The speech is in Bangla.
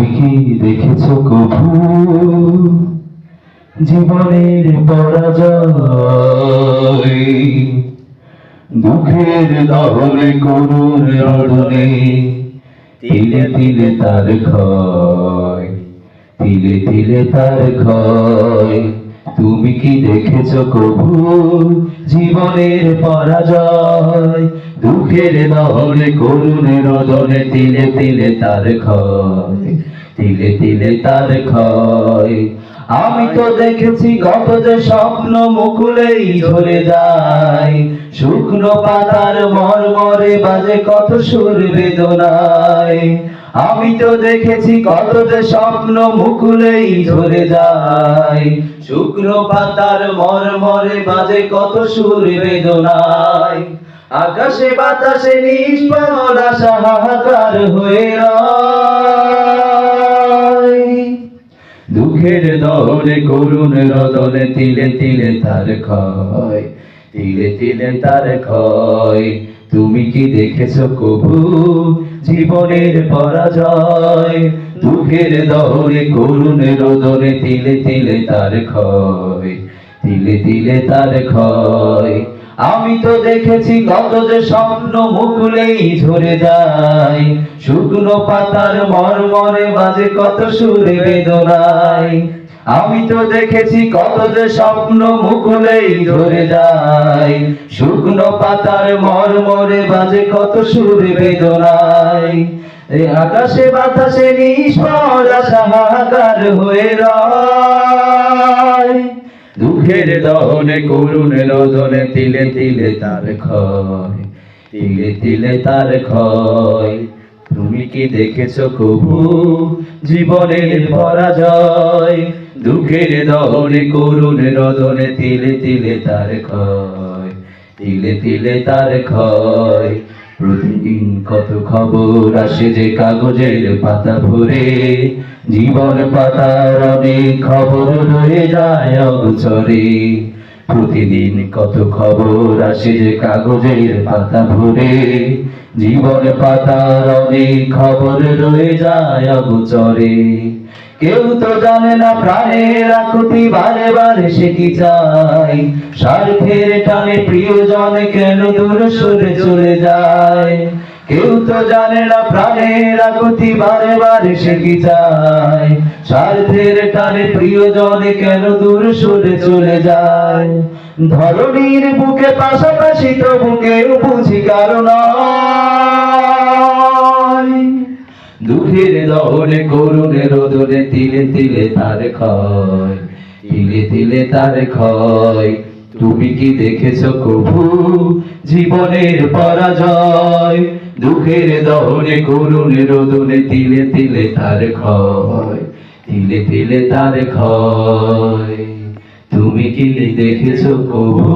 তুমি কি দেখেছো কভু জীবনের পরাজয়? দুঃখের দহনে করুণ রোদনে তিলে তিলে তার ক্ষয়, তিলে তিলে তার ক্ষয়। তুমি কি দেখেছো কভু জীবনের পরাজয়? দুঃখের দহনে করুণ রোদনে তিলে তিলে তার ক্ষয়, তিলে তিলে তার ক্ষয়। আমি তো দেখেছি কত যে স্বপ্ন মুকুলেই ঝরে যায়, শুকনো পাতার মরমরে বাজে কত সুর বেদনায়। আমি তো দেখেছি কত যে স্বপ্ন মুকুলেই ঝরে যায়, শুকনো পাতার মরমরে বাজে কত সুর বেদনায়। আকাশে বাতাসে নিষ্ফল আশা হাহাকার হয়ে রয়। দুঃখের দহনে করুণ রোদনে তিলে তিলে তার ক্ষয়, তিলে তিলে তার ক্ষয়। তুমি কি দেখেছো কভু জীবনের পরাজয়? দুঃখের দহনে করুণ রোদনে তিলে তিলে তার ক্ষয়, তিলে তিলে তার ক্ষয়। আমি তো দেখেছি কত যে স্বপ্ন মুকুলেই ঝরে যায়, শুকনো পাতার মরমরে বাজে কত সুরে বেদনায়। আমি তো দেখেছি কত যে স্বপ্ন মুকুলেই ঝরে যায়, শুকনো পাতার মরমরে বাজে কত সুরে বেদনায়। এই আকাশে বাতাসে নিষ্ফল আশা হাহাকার হয়ে রয়। দুঃখের দহনে করুণ রোদনে তিলে তিলে তার ক্ষয়, তিলে তিলে তার ক্ষয়। তুমি কি দেখেছো কভু জীবনের পরাজয়? দুঃখের দহনে করুণ রোদনে তিলে তিলে তার ক্ষয়, তিলে তিলে তার ক্ষয়। প্রতিদিন কত খবর আসে যে কাগজের পাতা ভরে, জীবন পাতার অনেক খবর রয়ে যায় অগোচরে। প্রতিদিন কত খবর আসে যে কাগজের পাতা ভরে, জীবন পাতার অনেক খবর রয়ে যায় অগোচরে। কেউ তো জানে না প্রাণের আকুতি বারে বারে সে কি চায়, স্বার্থের টানে প্রিয়জন কেন দূর সরে চলে যায়। কেউ তো জানে না প্রাণের আকুতি বারে বারে সে কি চায়, স্বার্থের টানে প্রিয়জন কেন দূর সরে চলে যায়। ধরণীর বুকে পাশাপাশি তো বুকেও বুঝি কারণ দুঃখের দহনে করুণ রোদনে তিলে তিলে তার ক্ষয়, তিলে তিলে তার ক্ষয়। তুমি কি দেখেছো কভু জীবনের পরাজয়? দুঃখের দহনে করুণ রোদনে তিলে তিলে তার ক্ষয়, তিলে তিলে তার ক্ষয়। তুমি কি দেখেছো কভু?